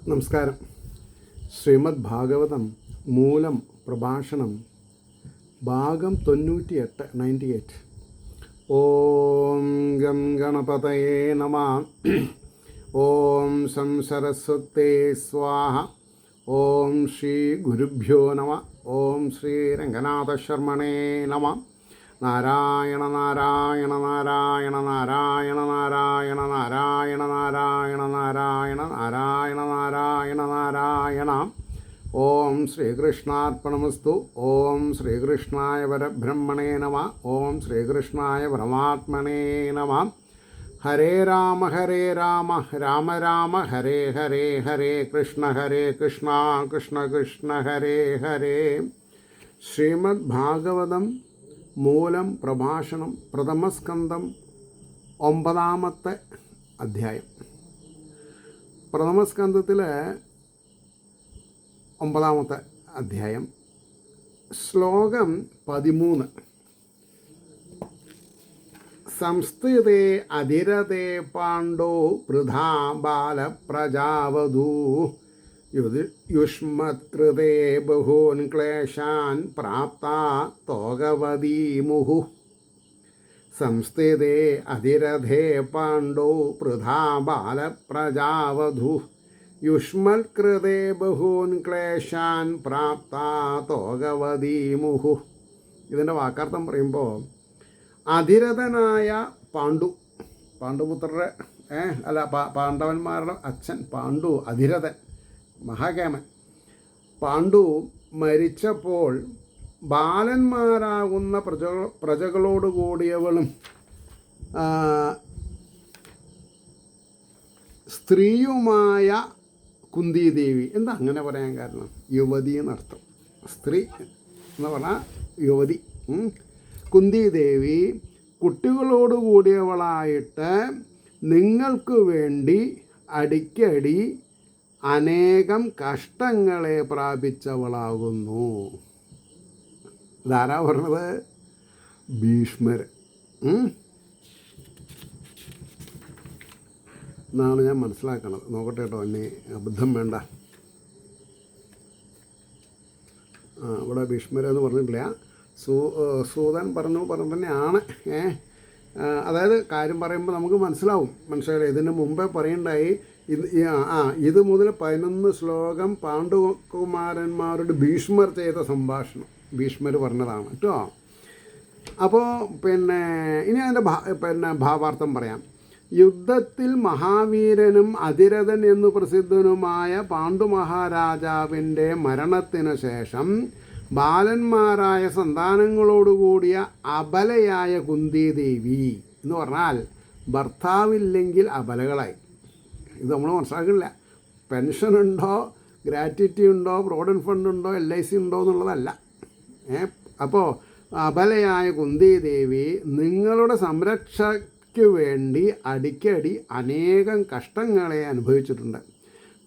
നമസ്കാരം. ശ്രീമദ് ഭാഗവതം മൂലം പ്രഭാഷണം ഭാഗം 98. ഓം ഗം ഗണപതയേ നമഃ. ഓം സം സരസ്വതേ സ്വാഹ. ഓം ശ്രീ ഗുരുഭ്യോ നമഃ. ഓം ശ്രീ രംഗനാഥശർമ്മണേ നമഃ. നാരായണ നാരായണ നാരായണ നാരായണ നാരായണ നാരായണ നാരായണ നാരായണ നാരായണ നാരായണ നാരായണ. ഓം ശ്രീകൃഷ്ണാർപ്പണമസ്തു. ഓം ശ്രീകൃഷ്ണായ പരബ്രഹ്മണേ നമഃ. ഓം ശ്രീകൃഷ്ണായ പരമാത്മനേ നമഃ. ഹരേ രാമ രാമ രാമ ഹരേ ഹരേ, ഹരേ കൃഷ്ണ കൃഷ്ണ കൃഷ്ണ ഹരേ ഹരേ. ശ്രീമദ് ഭാഗവതം മൂലം പ്രഭാഷണം പ്രഥമസ്കന്ധം 9 അധ്യായം. പ്രഥമസ്കന്ധത്തിലെ 9 അധ്യായം, ശ്ലോകം 13. സംസ്ഥിതേ അധിരതേ പാണ്ഡോ വൃഥാ ബാലപ്രജാവധൂ യുഷ്മത്കൃതേ ബഹൂൻ ക്ലേശാൻ പ്രാപ്താ തോകവതീ മുഹു. സംസ്ഥിതേ അധിരഥേ പാണ്ഡോ വൃഥാ ബാലപ്രജാവധൂ യുഷ്മത്കൃതേ ബഹൂൻ ക്ലേശാൻ പ്രാപ്താ തോകവതീ മുഹു. ഇതിൻ്റെ വാക്കാർത്ഥം പറയുമ്പോൾ, അധിരഥനായ പാണ്ഡുപുത്രരുടെ പാണ്ഡവന്മാരുടെ അച്ഛൻ പാണ്ഡു, അധിരഥൻ മഹാകേമൻ പാണ്ഡു മരിച്ചപ്പോൾ ബാലന്മാരാകുന്ന പ്രജകളോട് കൂടിയവളും സ്ത്രീയുമായ കുന്തിദേവി. എന്താ അങ്ങനെ പറയാൻ കാരണം? യുവതി എന്നർത്ഥം. സ്ത്രീ എന്ന് പറഞ്ഞാൽ യുവതി. കുന്തിദേവി കുട്ടികളോട് കൂടിയവളായിട്ട് നിങ്ങൾക്ക് വേണ്ടി അടിക്കടി അനേകം കഷ്ടങ്ങളെ പ്രാപിച്ചവളാകുന്നു. ഇതാരാ പറഞ്ഞത്? ഭീഷ്മർ എന്നാണ് ഞാൻ മനസ്സിലാക്കണത്. നോക്കട്ടെ കേട്ടോ, എന്നെ അബദ്ധം വേണ്ട. ഇവിടെ ഭീഷ്മരെന്ന് പറഞ്ഞിട്ടില്ല, സൂതൻ പറഞ്ഞു തന്നെയാണ്. അതായത് കാര്യം പറയുമ്പോൾ നമുക്ക് മനസ്സിലായില്ലേ. ഇതിന് മുമ്പേ പറയണ്ടായി, ഇത് മുതൽ 11 ശ്ലോകം പാണ്ഡുകുമാരന്മാരോട് ഭീഷ്മർ ചെയ്ത സംഭാഷണം ഭീഷ്മർ പറഞ്ഞതാണ് കേട്ടോ. അപ്പോൾ ഇനി അതിൻ്റെ ഭാവാർത്ഥം പറയാം. യുദ്ധത്തിൽ മഹാവീരനും അധിരഥൻ എന്നു പ്രസിദ്ധനുമായ പാണ്ഡുമഹാരാജാവിൻ്റെ മരണത്തിനു ശേഷം ബാലന്മാരായ സന്താനങ്ങളോടുകൂടിയ അബലയായ കുന്തിദേവി എന്ന് പറഞ്ഞാൽ ഭർത്താവില്ലെങ്കിൽ അബലകളായി. ഇത് നമ്മൾ മനസ്സിലാക്കില്ല. പെൻഷനുണ്ടോ, ഗ്രാറ്റുവിറ്റി ഉണ്ടോ, പ്രോവിഡൻറ്റ് ഫണ്ട് ഉണ്ടോ, LIC ഉണ്ടോ എന്നുള്ളതല്ല. അപ്പോൾ അബലയായ കുന്തിദേവി നിങ്ങളുടെ സംരക്ഷയ്ക്ക് വേണ്ടി അടിക്കടി അനേകം കഷ്ടങ്ങളെ അനുഭവിച്ചിട്ടുണ്ട്.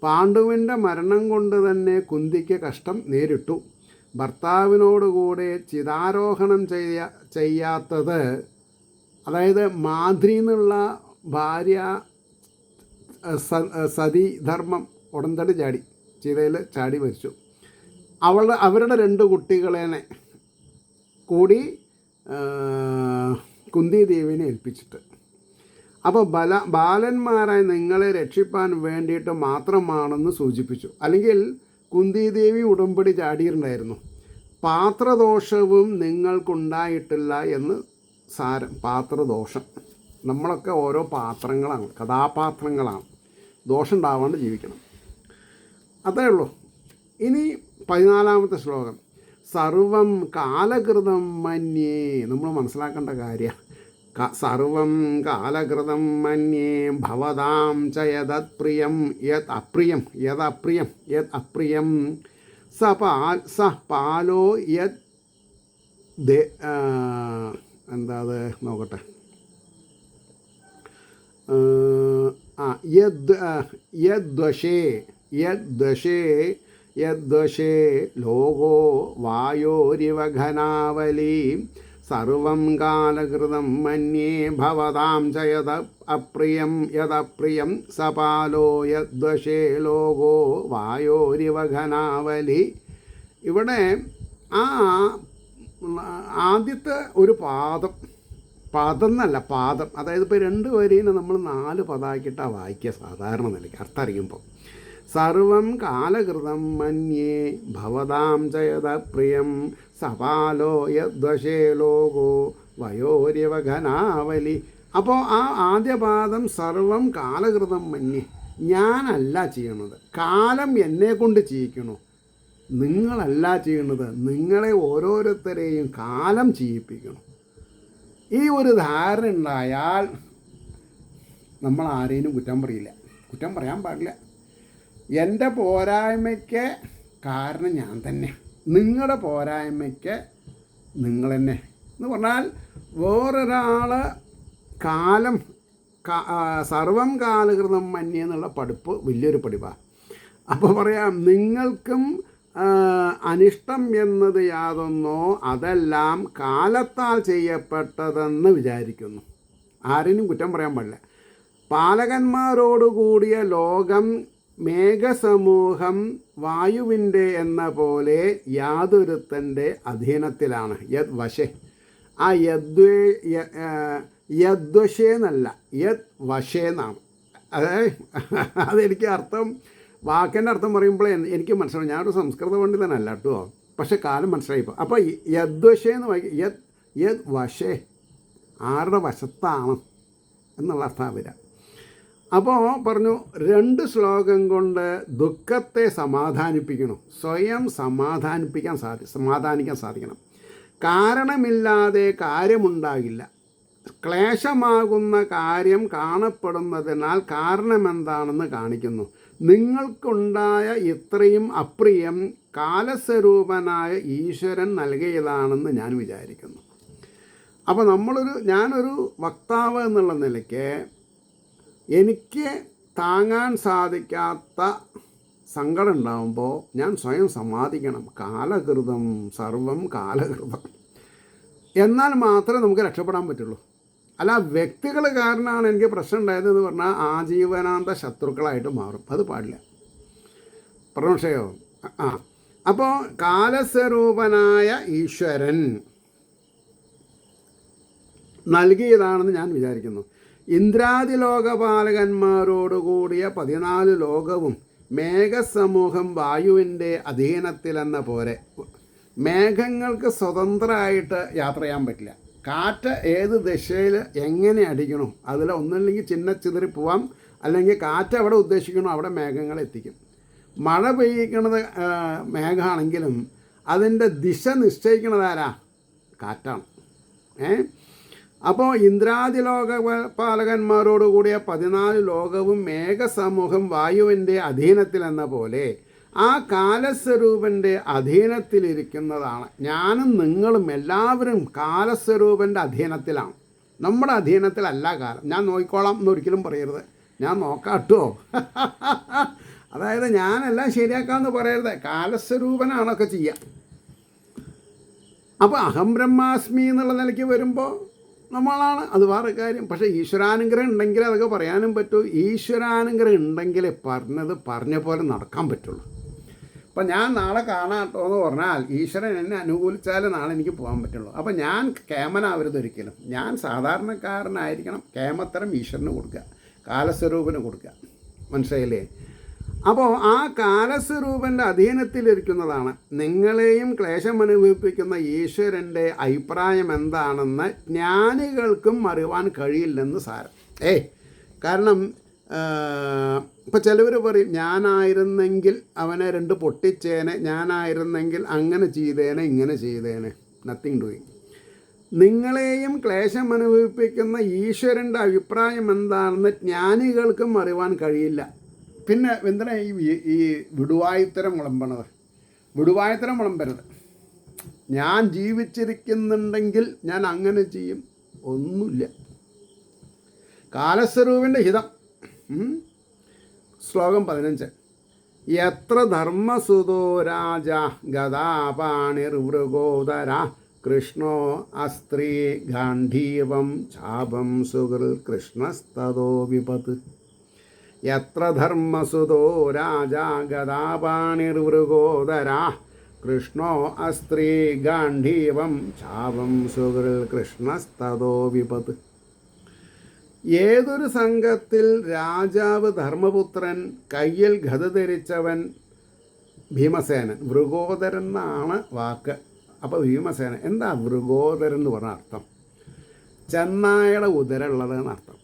പാണ്ഡുവിൻ്റെ മരണം കൊണ്ട് തന്നെ കുന്തിക്ക് കഷ്ടം നേരിട്ടു. ഭർത്താവിനോടുകൂടെ ചിതാരോഹണം ചെയ്യാത്തത്, അതായത് മാദ്രി എന്നുള്ള ഭാര്യ സതീധർമ്മം ഉടന്തടി ചിതയിൽ ചാടി മരിച്ചു. അവരുടെ 2 കുട്ടികളെ കൂടി കുന്തിദേവിനെ ഏൽപ്പിച്ചിട്ട്. അപ്പോൾ ബാലന്മാരായി നിങ്ങളെ രക്ഷിപ്പാൻ വേണ്ടിയിട്ട് മാത്രമാണെന്ന് സൂചിപ്പിച്ചു. അല്ലെങ്കിൽ കുന്തിദേവി ഉടമ്പടി ചാടിയിട്ടുണ്ടായിരുന്നു. പാത്രദോഷവും നിങ്ങൾക്കുണ്ടായിട്ടില്ല എന്ന് സാരം. പാത്രദോഷം, നമ്മളൊക്കെ ഓരോ പാത്രങ്ങളാണ്, കഥാപാത്രങ്ങളാണ്. ദോഷം ഉണ്ടാവാണ്ട് ജീവിക്കണം, അത്രേ ഉള്ളൂ. ഇനി 14 ശ്ലോകം, സർവം കാലകൃതം മന്യേ. നമ്മൾ മനസ്സിലാക്കേണ്ട കാര്യം, സർവം കാലകൃതം മന്യേ ഭവതാം ച യദപ്രിയം യദപ്രിയം സ പാലോ എന്താ അത് നോക്കട്ടെ. യദ്വശേ ലോകോ വായോരിവ ഘനാവലി സർവം കാലകൃതം മന്യേ ഭവതാം ച യദപ്രിയം സപാലോ യദ്വശേ ലോകോ വായോരിവഘനാവലി. ഇവിടെ ആ ആദ്യത്തെ ഒരു പാദം എന്നല്ല പാദം, അതായത് ഇപ്പോൾ 2 വരിനെ നമ്മൾ 4 പദമാക്കിയിട്ടാണ് വായിക്കുക സാധാരണ നിലയ്ക്ക് അർത്ഥം അറിയുമ്പോൾ. സർവം കാലകൃതം മന്യേ ഭവതാം ച യദപ്രിയം സപാലോ യദ്വശേ ലോകോ വയോരിവഘനാവലി. അപ്പോൾ ആ ആദ്യ പാദം സർവം കാലകൃതം മന്യേ, ഞാനല്ല ചെയ്യണത്, കാലം എന്നെ കൊണ്ട് ചെയ്യിക്കണു. നിങ്ങളല്ല ചെയ്യണത്, നിങ്ങളെ ഓരോരുത്തരെയും കാലം ചെയ്യിപ്പിക്കണം. ഈ ഒരു ധാരണ ഉണ്ടായാൽ നമ്മൾ ആരെയും കുറ്റം പറയില്ല, കുറ്റം പറയാൻ പാടില്ല. എൻ്റെ പോരായ്മയ്ക്ക് കാരണം ഞാൻ തന്നെ, നിങ്ങളുടെ പോരായ്മയ്ക്ക് നിങ്ങൾ തന്നെ എന്ന് പറഞ്ഞാൽ വേറൊരാൾ കാലം സർവം കാലകൃതം മന്യേ എന്നുള്ള പഠിപ്പ് വലിയൊരു പഠിപ്പാണ്. അപ്പോൾ പറയാം, നിങ്ങൾക്കും അനിഷ്ടം എന്നത് യാതൊന്നോ അതെല്ലാം കാലത്താൽ ചെയ്യപ്പെട്ടതെന്ന് വിചാരിക്കുന്നു. ആരെയും കുറ്റം പറയാൻ പാടില്ല. പാലകന്മാരോടുകൂടിയ ലോകം മേഘസമൂഹം വായുവിൻ്റെ എന്ന പോലെ യാതൊരുത്തൻ്റെ അധീനത്തിലാണ്. യദ് വശേ, ആ യദ്വശേന്നല്ല, യദ് വശേന്നാണ്. അതെനിക്ക് അർത്ഥം, വാക്കിൻ്റെ അർത്ഥം പറയുമ്പോൾ എനിക്ക് മനസ്സിലാവും. ഞാനൊരു സംസ്കൃത പണ്ഡിതനല്ല കേട്ടോ, പക്ഷെ കാലം മനസ്സിലായിപ്പോൾ. അപ്പോൾ യദ്വശേന്ന് വായിക്കും, യദ് വശേ, ആരുടെ വശത്താണ് എന്നുള്ള അർത്ഥം വരാം. അപ്പോൾ പറഞ്ഞു, 2 ശ്ലോകം കൊണ്ട് ദുഃഖത്തെ സമാധാനിപ്പിക്കണം, സ്വയം സമാധാനിക്കാൻ സാധിക്കണം. കാരണമില്ലാതെ കാര്യമുണ്ടാകില്ല. ക്ലേശമാകുന്ന കാര്യം കാണപ്പെടുന്നതിനാൽ കാരണമെന്താണെന്ന് കാണിക്കുന്നു. നിങ്ങൾക്കുണ്ടായ ഇത്രയും അപ്രിയം കാലസ്വരൂപനായ ഈശ്വരൻ നൽകിയതാണെന്ന് ഞാൻ വിചാരിക്കുന്നു. അപ്പോൾ ഞാനൊരു വക്താവ് എന്നുള്ള നിലയ്ക്ക് എനിക്ക് താങ്ങാൻ സാധിക്കാത്ത സങ്കടം ഉണ്ടാകുമ്പോൾ ഞാൻ സ്വയം സമാധിക്കണം. കാലകൃതം, സർവം കാലകൃതം. എന്നാൽ മാത്രമേ നമുക്ക് രക്ഷപ്പെടാൻ പറ്റുള്ളൂ. അല്ല, വ്യക്തികൾ കാരണമാണ് എനിക്ക് പ്രശ്നം ഉണ്ടായതെന്ന് പറഞ്ഞാൽ ആജീവനാന്ത ശത്രുക്കളായിട്ട് മാറും. അത് പാടില്ല. പ്രമോഷയോ അപ്പോൾ കാലസ്വരൂപനായ ഈശ്വരൻ നൽകിയതാണെന്ന് ഞാൻ വിചാരിക്കുന്നു. ഇന്ദ്രാദി ലോകപാലകന്മാരോടുകൂടിയ 14 ലോകവും മേഘസമൂഹം വായുവിൻ്റെ അധീനത്തിലെന്ന പോലെ. മേഘങ്ങൾക്ക് സ്വതന്ത്രമായിട്ട് യാത്ര ചെയ്യാൻ പറ്റില്ല. കാറ്റ് ഏത് ദിശയിൽ എങ്ങനെ അടിക്കണോ അതിൽ ഒന്നല്ലെങ്കിൽ ചിതറി പോവാം, അല്ലെങ്കിൽ കാറ്റ് അവിടെ ഉദ്ദേശിക്കണോ അവിടെ മേഘങ്ങൾ എത്തിക്കും. മഴ പെയ്യിക്കണത് മേഘമാണെങ്കിലും അതിൻ്റെ ദിശ നിശ്ചയിക്കണതാരാ? കാറ്റാണ്. അപ്പോൾ ഇന്ദ്രാദി ലോകപാലകന്മാരോടുകൂടിയ 14 ലോകവും മേഘസമൂഹം വായുവിൻ്റെ അധീനത്തിലെന്ന പോലെ ആ കാലസ്വരൂപൻ്റെ അധീനത്തിലിരിക്കുന്നതാണ്. ഞാനും നിങ്ങളും എല്ലാവരും കാലസ്വരൂപൻ്റെ അധീനത്തിലാണ്. നമ്മുടെ അധീനത്തിലല്ല കാലം. ഞാൻ നോക്കിക്കോളാം എന്നൊരിക്കലും പറയരുത്. ഞാൻ നോക്കാട്ടോ. അതായത് ഞാനെല്ലാം ശരിയാക്കാമെന്ന് പറയരുത്. കാലസ്വരൂപനാണൊക്കെ ചെയ്യുക. അപ്പോൾ അഹം ബ്രഹ്മാസ്മി എന്നുള്ള നിലയ്ക്ക് വരുമ്പോൾ നമ്മളാണ്, അത് വേറെ കാര്യം. പക്ഷേ ഈശ്വരാനുഗ്രഹം ഉണ്ടെങ്കിൽ അതൊക്കെ പറയാനും പറ്റൂ. ഈശ്വരാനുഗ്രഹം ഉണ്ടെങ്കിൽ പറഞ്ഞ പോലെ നടക്കാൻ പറ്റുള്ളൂ. അപ്പം ഞാൻ നാളെ കാണാട്ടോ എന്ന് പറഞ്ഞാൽ ഈശ്വരൻ എന്നെ അനുകൂലിച്ചാലേ നാളെ എനിക്ക് പോകാൻ പറ്റുള്ളൂ. അപ്പം ഞാൻ കേമനാവരുത് ഒരിക്കലും. ഞാൻ സാധാരണക്കാരനായിരിക്കണം. കേമത്തരം ഈശ്വരന് കൊടുക്കുക, കാലസ്വരൂപന് കൊടുക്കുക. മനസ്സിലായില്ലേ? അപ്പോൾ ആ കാലസ്വരൂപൻ്റെ അധീനത്തിലിരിക്കുന്നതാണ്. നിങ്ങളെയും ക്ലേശം അനുഭവിപ്പിക്കുന്ന ഈശ്വരൻ്റെ അഭിപ്രായം എന്താണെന്ന് ജ്ഞാനികൾക്കും അറിവാൻ കഴിയില്ലെന്ന് സാരം. കാരണം ഇപ്പോൾ ചിലവർ പറയും, ഞാനായിരുന്നെങ്കിൽ അവനെ 2 പൊട്ടിച്ചേനെ, ഞാനായിരുന്നെങ്കിൽ അങ്ങനെ ചെയ്തേനെ, ഇങ്ങനെ ചെയ്തേനെ. Nothing doing. നിങ്ങളെയും ക്ലേശം അനുഭവിപ്പിക്കുന്ന ഈശ്വരൻ്റെ അഭിപ്രായം എന്താണെന്ന് ജ്ഞാനികൾക്കും അറിവാൻ കഴിയില്ല. പിന്നെ എന്തിനാ ഈ വിടുവായുത്തരം വിളമ്പണത്? വിടുവായുത്തരം വിളമ്പരുത്. ഞാൻ ജീവിച്ചിരിക്കുന്നുണ്ടെങ്കിൽ ഞാൻ അങ്ങനെ ചെയ്യും, ഒന്നുമില്ല. കാലസ്വരൂപിൻ്റെ ഹിതം. ശ്ലോകം 15. എത്ര ധർമ്മസുതോ രാജ ഗദാപാണിർവൃഗോദര കൃഷ്ണോ അസ്ത്രീ ഗാന്ധീവം ചാപം സുഹൃൽ കൃഷ്ണസ്തോ വിപത് യത്ര ധർമ്മസുതോ രാജാ ഗദാപാണിർവൃഗോദരാ കൃഷ്ണോ അസ്ത്രീ ഗാന്ധീവം ചാപം സുഹൃൽ കൃഷ്ണസ്തോ വിപത്. ഏതൊരു സംഘത്തിൽ രാജാവ് ധർമ്മപുത്രൻ, കയ്യിൽ ഗദ ധരിച്ചവൻ ഭീമസേനൻ. വൃഗോദരൻ എന്നാണ് വാക്ക്. അപ്പോൾ ഭീമസേനൻ എന്താ വൃഗോദരൻ എന്ന് പറഞ്ഞ അർത്ഥം? ചെന്നായുടെ ഉദരമുള്ളതെന്ന് അർത്ഥം.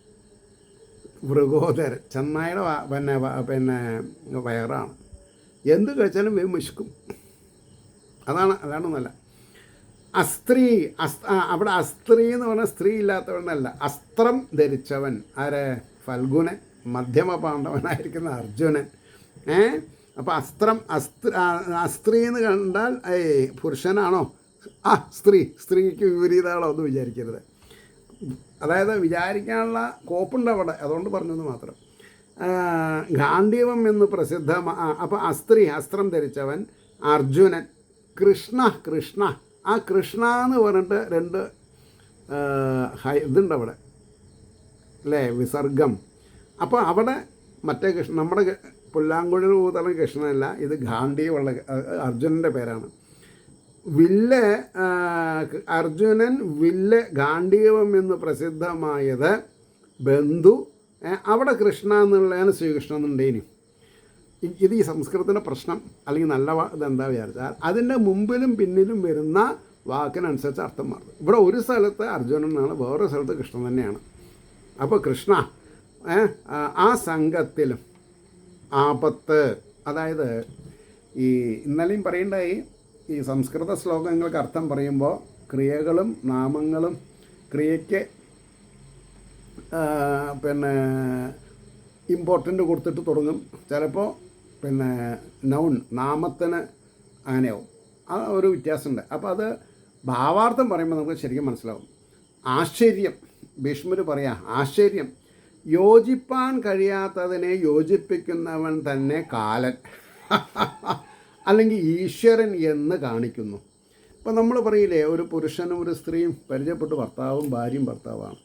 വൃഗോദരൻ ചെന്നായുടെ പിന്നെ വയറാണ്. എന്ത് കഴിച്ചാലും വിമുഷ്കും. അല്ലാണ്ടൊന്നല്ല. അസ്ത്രീ അവിടെ അസ്ത്രീ എന്ന് പറഞ്ഞാൽ സ്ത്രീ ഇല്ലാത്തവനല്ല, അസ്ത്രം ധരിച്ചവൻ. ആരെ? ഫൽഗുനൻ, മധ്യമ പാണ്ഡവനായിരിക്കുന്ന അർജുനൻ. അപ്പോൾ അസ്ത്രീ എന്ന് കണ്ടാൽ പുരുഷനാണോ? സ്ത്രീക്ക് വിപരീതമാണോ എന്ന് വിചാരിക്കരുത്. അതായത് വിചാരിക്കാനുള്ള കോപ്പുണ്ട് അവിടെ, അതുകൊണ്ട് പറഞ്ഞത് മാത്രം. ഗാന്ധീവം എന്ന് അപ്പോൾ അസ്ത്രം ധരിച്ചവൻ അർജുനൻ. കൃഷ്ണ ആ കൃഷ്ണ എന്ന് പറഞ്ഞിട്ട് രണ്ട് ഇതുണ്ട് അവിടെ അല്ലേ, വിസർഗം. അപ്പോൾ അവിടെ മറ്റേ കൃഷ്ണ, നമ്മുടെ പുല്ലാങ്കുഴൽ ഊതളം കൃഷ്ണനല്ല, ഇത് ഗാന്ധീവമുള്ള അർജുനൻ്റെ പേരാണ്. അർജുനൻ വില്ല് ഗാന്ധീവം എന്ന് പ്രസിദ്ധമായത് ബന്ധു. അവിടെ കൃഷ്ണ എന്നുള്ളതാണ് ശ്രീകൃഷ്ണൻ എന്നുണ്ടേനും. ഇത് ഈ സംസ്കൃതത്തിൻ്റെ പ്രശ്നം, അല്ലെങ്കിൽ നല്ല ഇതെന്താ വിചാരിച്ചാൽ അതിൻ്റെ മുമ്പിലും പിന്നിലും വരുന്ന വാക്കിനനുസരിച്ച് അർത്ഥം മാറും. ഇവിടെ ഒരു സ്ഥലത്ത് അർജുനൻ എന്നാണ്, വേറൊരു സ്ഥലത്ത് കൃഷ്ണൻ തന്നെയാണ്. അപ്പോൾ കൃഷ്ണ ആ സംഘത്തിലും ആപത്ത്, അതായത് ഈ ഇന്നലെയും പറയേണ്ടായി, ഈ സംസ്കൃത ശ്ലോകങ്ങൾക്ക് അർത്ഥം പറയുമ്പോൾ ക്രിയകളും നാമങ്ങളും, ക്രിയയ്ക്ക് പിന്നെ ഇമ്പോർട്ടൻ്റ് കൊടുത്തിട്ട് തുടങ്ങും, ചിലപ്പോൾ പിന്നെ നൗൺ നാമത്തിന് അങ്ങനെയാവും. ആ ഒരു വ്യത്യാസമുണ്ട്. അപ്പോൾ അത് ഭാവാർത്ഥം പറയുമ്പോൾ നമുക്ക് ശരിക്കും മനസ്സിലാവും. ആശ്ചര്യം, ഭീഷ്മർ പറയാം, ആശ്ചര്യം. യോജിപ്പാൻ കഴിയാത്തതിനെ യോജിപ്പിക്കുന്നവൻ തന്നെ കാലൻ അല്ലെങ്കിൽ ഈശ്വരൻ എന്ന് കാണിക്കുന്നു. ഇപ്പം നമ്മൾ പറയില്ലേ, ഒരു പുരുഷനും ഒരു സ്ത്രീയും പരിചയപ്പെട്ട് ഭർത്താവും ഭാര്യയും ഭർത്താവാണ്.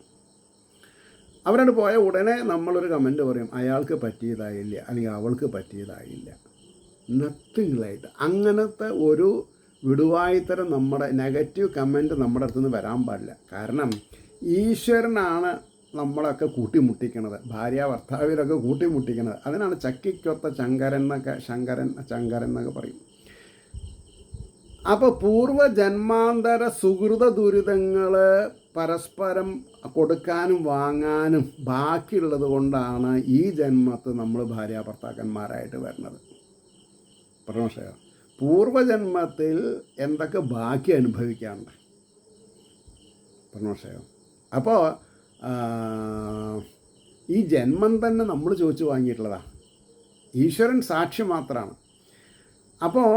അവരോട് പോയ ഉടനെ നമ്മളൊരു കമൻറ്റ് പറയും, അയാൾക്ക് പറ്റിയതായില്ല അല്ലെങ്കിൽ അവൾക്ക് പറ്റിയതായില്ല. നത്തിങ്ങളായിട്ട് അങ്ങനത്തെ ഒരു വിടുവായിത്തരം, നമ്മുടെ നെഗറ്റീവ് കമൻറ്റ് നമ്മുടെ അടുത്തുനിന്ന് വരാൻ പാടില്ല. കാരണം ഈശ്വരനാണ് നമ്മളൊക്കെ കൂട്ടിമുട്ടിക്കണത്, ഭാര്യ ഭർത്താവിലൊക്കെ കൂട്ടിമുട്ടിക്കണത്. അതിനാണ് ചക്കിക്കൊത്ത ചങ്കരൻ എന്നൊക്കെ പറയും. അപ്പോൾ പൂർവ്വജന്മാന്തര സുഹൃത ദുരിതങ്ങൾ പരസ്പരം കൊടുക്കാനും വാങ്ങാനും ബാക്കിയുള്ളത് കൊണ്ടാണ് ഈ ജന്മത്ത് നമ്മൾ ഭാര്യ ഭർത്താക്കന്മാരായിട്ട് വരുന്നത്. പ്രമോഷയോ പൂർവ്വജന്മത്തിൽ എന്തൊക്കെ ബാക്കി അനുഭവിക്കാറുണ്ട്. പ്രമോഷയോ അപ്പോൾ ഈ ജന്മം തന്നെ നമ്മൾ ചോദിച്ചു വാങ്ങിയിട്ടുള്ളതാണ്. ഈശ്വരൻ സാക്ഷി മാത്രമാണ്. അപ്പോൾ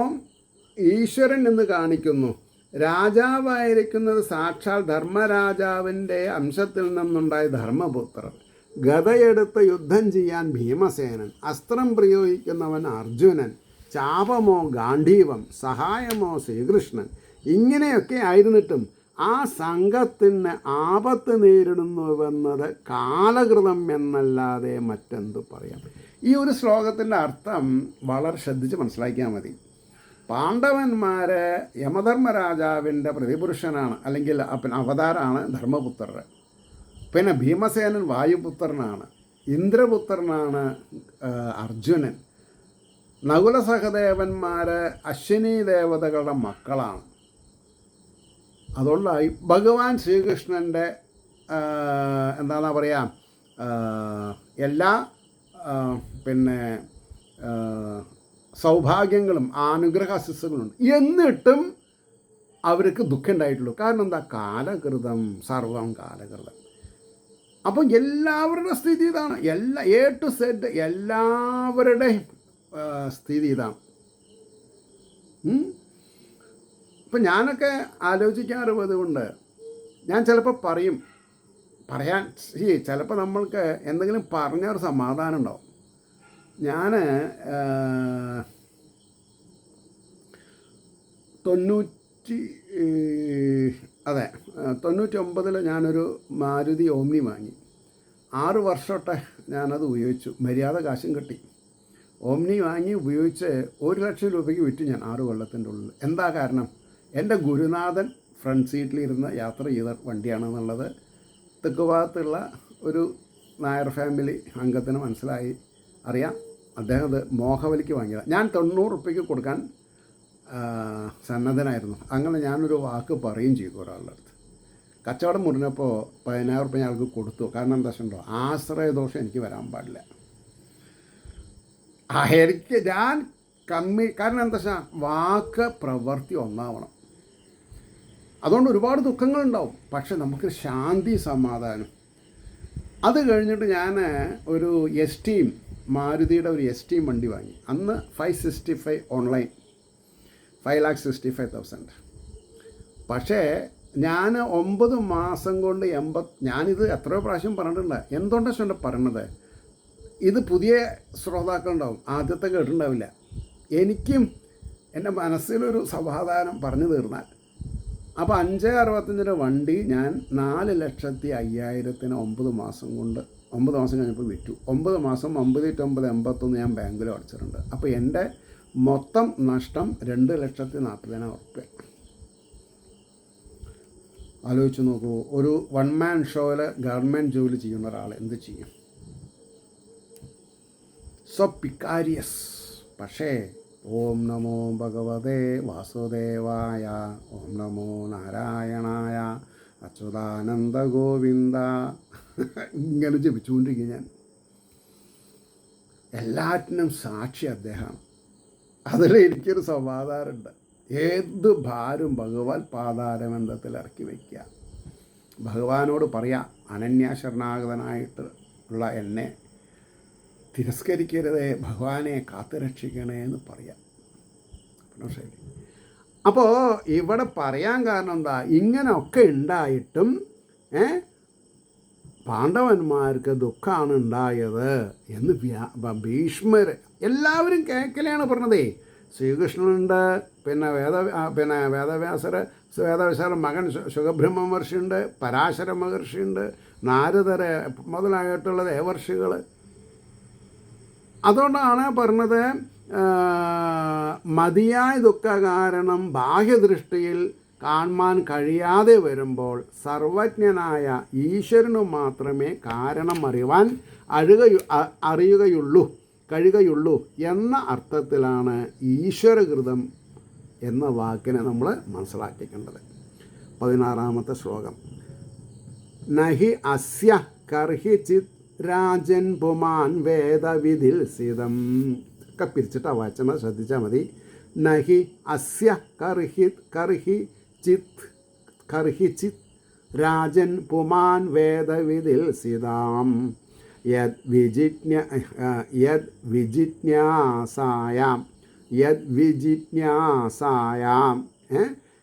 ഈശ്വരൻ എന്ന് കാണിക്കുന്നു. രാജാവായിരിക്കുന്നത് സാക്ഷാൽ ധർമ്മരാജാവിൻ്റെ അംശത്തിൽ നിന്നുണ്ടായ ധർമ്മപുത്രർ. ഗദയെടുത്ത് യുദ്ധം ചെയ്യാൻ ഭീമസേനൻ, അസ്ത്രം പ്രയോഗിക്കുന്നവൻ അർജുനൻ, ചാപമോ ഗാന്ധീവം, സഹായമോ ശ്രീകൃഷ്ണൻ. ഇങ്ങനെയൊക്കെ ആയിരുന്നിട്ടും ആ സംഘത്തിന് ആപത്ത് നേരിടുന്നുവെന്നത് കാലകൃതം എന്നല്ലാതെ മറ്റെന്തു പറയാം. ഈ ഒരു ശ്ലോകത്തിൻ്റെ അർത്ഥം വളരെ ശ്രദ്ധിച്ച് മനസ്സിലാക്കിയാൽ മതി. പാണ്ഡവന്മാർ യമധർമ്മരാജാവിൻ്റെ പ്രതിപുരുഷനാണ്, അല്ലെങ്കിൽ അവതാരമാണ് ധർമ്മപുത്രർ. പിന്നെ ഭീമസേനൻ വായുപുത്രനാണ്, ഇന്ദ്രപുത്രനാണ് അർജുനൻ. നകുല സഹദേവന്മാർ അശ്വിനി ദേവതകളുടെ മക്കളാണ്. അതുകൊണ്ടായി ഭഗവാൻ ശ്രീകൃഷ്ണൻ്റെ എന്താണെന്നാ പറയുക, എല്ലാ പിന്നെ സൗഭാഗ്യങ്ങളും അനുഗ്രഹാശിസ്സുകളുണ്ട്. എന്നിട്ടും അവർക്ക് ദുഃഖം ഉണ്ടായിട്ടുള്ളൂ. കാരണം എന്താ? കാലകൃതം, സർവം കാലകൃതം. അപ്പം എല്ലാവരുടെ സ്ഥിതി ഇതാണ്. എ ടു സെഡ് എല്ലാവരുടെയും സ്ഥിതി ഇതാണ്. ഇപ്പം ഞാനൊക്കെ ആലോചിക്കാറുള്ളത് കൊണ്ട് ഞാൻ ചിലപ്പോൾ പറയാൻ ചിലപ്പോൾ നമ്മൾക്ക് എന്തെങ്കിലും പറഞ്ഞൊരു സമാധാനം ഉണ്ടാവും. ഞാൻ 98 ഈ അതെ 99 ഞാനൊരു മാരുതി ഓമ്നി വാങ്ങി. 6 വർഷമൊട്ടെ ഞാനത് ഉപയോഗിച്ചു. മര്യാദ കാശും കിട്ടി. ഓമ്നി വാങ്ങി ഉപയോഗിച്ച് 1,00,000 രൂപയ്ക്ക് വിറ്റു ഞാൻ 6 കൊല്ലത്തിൻ്റെ ഉള്ളിൽ. എന്താ കാരണം? എൻ്റെ ഗുരുനാഥൻ ഫ്രണ്ട് സീറ്റിലിരുന്ന് യാത്ര ചെയ്ത വണ്ടിയാണെന്നുള്ളത് തെക്ക് ഭാഗത്തുള്ള ഒരു നായർ ഫാമിലി അംഗത്തിന് മനസ്സിലായി, അറിയാം. അദ്ദേഹം അത് മോഹവലിക്ക് വാങ്ങിയതാണ്. ഞാൻ 90 റുപ്യയ്ക്ക് കൊടുക്കാൻ സന്നദ്ധനായിരുന്നു. അങ്ങനെ ഞാനൊരു വാക്ക് പറയുകയും ചെയ്തു ഒരാളുടെ അടുത്ത്. കച്ചവടം മുറിഞ്ഞപ്പോൾ 10,000 റുപ്യ ഞങ്ങൾക്ക് കൊടുത്തു. കാരണം എന്താ വെച്ചിട്ടുണ്ടോ, ആശ്രയദോഷം എനിക്ക് വരാൻ പാടില്ല. എനിക്ക് ഞാൻ കാരണം എന്താ വെച്ചാൽ വാക്ക് പ്രവൃത്തി ഒന്നാവണം. അതുകൊണ്ട് ഒരുപാട് ദുഃഖങ്ങളുണ്ടാവും, പക്ഷെ നമുക്ക് ശാന്തി സമാധാനം. അത് കഴിഞ്ഞിട്ട് ഞാൻ ഒരു എസ്റ്റീം മാരുതിയുടെ ഒരു എസ്റ്റീം വണ്ടി വാങ്ങി. അന്ന് 565 ഓൺലൈൻ 5,65,000. പക്ഷേ ഞാൻ 9 മാസം കൊണ്ട് ഞാനിത് എത്രയോ പ്രാവശ്യം പറഞ്ഞിട്ടുണ്ട്. എന്തുകൊണ്ടാണ് പറയണത്, ഇത് പുതിയ ശ്രോതാക്കളുണ്ടാവും, ആദ്യത്തെ കേട്ടിട്ടുണ്ടാവില്ല. എനിക്കും എൻ്റെ മനസ്സിലൊരു സമാധാനം പറഞ്ഞു തീർന്നാൽ. അപ്പോൾ 565 വണ്ടി ഞാൻ 4,05,000 9 മാസം കൊണ്ട് 9 മാസം കഴിഞ്ഞപ്പോൾ വിറ്റു. 9 മാസം 9,981 ഞാൻ ബാങ്കിൽ അടച്ചിട്ടുണ്ട്. അപ്പോൾ എൻ്റെ മൊത്തം നഷ്ടം 2,40,000 റുപ്യ. ആലോചിച്ച് നോക്കൂ, ഒരു 1 മാൻ ഷോയിൽ ഗവൺമെൻറ് ജോലി ചെയ്യുന്ന ഒരാൾ എന്ത് ചെയ്യും? സോ പിക്കാരിയസ്. പക്ഷേ ഓം നമോ ഭഗവതേ വാസുദേവായ, ഓം നമോ നാരായണായ, അച്യുതാനന്ദ ഗോവിന്ദ ഇങ്ങനെ ജപിച്ചുകൊണ്ടിരിക്കും ഞാൻ. എല്ലാറ്റിനും സാക്ഷി അദ്ദേഹമാണ്. അതിൽ എനിക്കൊരു സമാധാനമുണ്ട്. ഏത് ഭാരം ഭഗവത് പാതാരബന്ധത്തിൽ ഇറക്കി വയ്ക്കുക. ഭഗവാനോട് പറയാം, അനന്യാശരണാഗതനായിട്ട് ഉള്ള എന്നെ തിരസ്കരിക്കരുതേ, ഭഗവാനെ കാത്തുരക്ഷിക്കണേ എന്ന് പറയാം. ശരി. അപ്പോൾ ഇവിടെ പറയാൻ കാരണം എന്താ, ഇങ്ങനെയൊക്കെ ഉണ്ടായിട്ടും പാണ്ഡവന്മാർക്ക് ദുഃഖമാണ് ഉണ്ടായത് എന്ന് ഭീഷ്മർ എല്ലാവരും കേൾക്കലാണ് പറഞ്ഞതേ. ശ്രീകൃഷ്ണനുണ്ട്, പിന്നെ വേദവ്യാസരുടെ മകൻ ശുഖബ്രഹ്മ മഹർഷിയുണ്ട്, പരാശര മഹർഷിയുണ്ട്, നാരദരെ മുതലായിട്ടുള്ള ദേവർഷികൾ. അതുകൊണ്ടാണ് പറഞ്ഞത്, മതിയായ ദുഃഖ കാരണം ബാഹ്യദൃഷ്ടിയിൽ കാണാൻ കഴിയാതെ വരുമ്പോൾ സർവജ്ഞനായ ഈശ്വരനു മാത്രമേ കാരണം അറിയുവാൻ കഴിയുകയുള്ളൂ എന്ന അർത്ഥത്തിലാണ് ഈശ്വരകൃതം എന്ന വാക്കിനെ നമ്മൾ മനസ്സിലാക്കിക്കേണ്ടത്. 16-ാമത്തെ ശ്ലോകം. നഹി അസ്യ കർഹി ചിത് രാജൻ പുമാൻ വേദവിധിൽ സിതം. ഒക്കെ പിരിച്ചിട്ടാണ് വായിച്ചത്, ശ്രദ്ധിച്ചാൽ മതി. നഹി അസ്യ കർഹി ചിത് രാജൻ പുമാൻ വേദവിധിൽ സിതാം യദ് വിജിജ്ഞാസായാം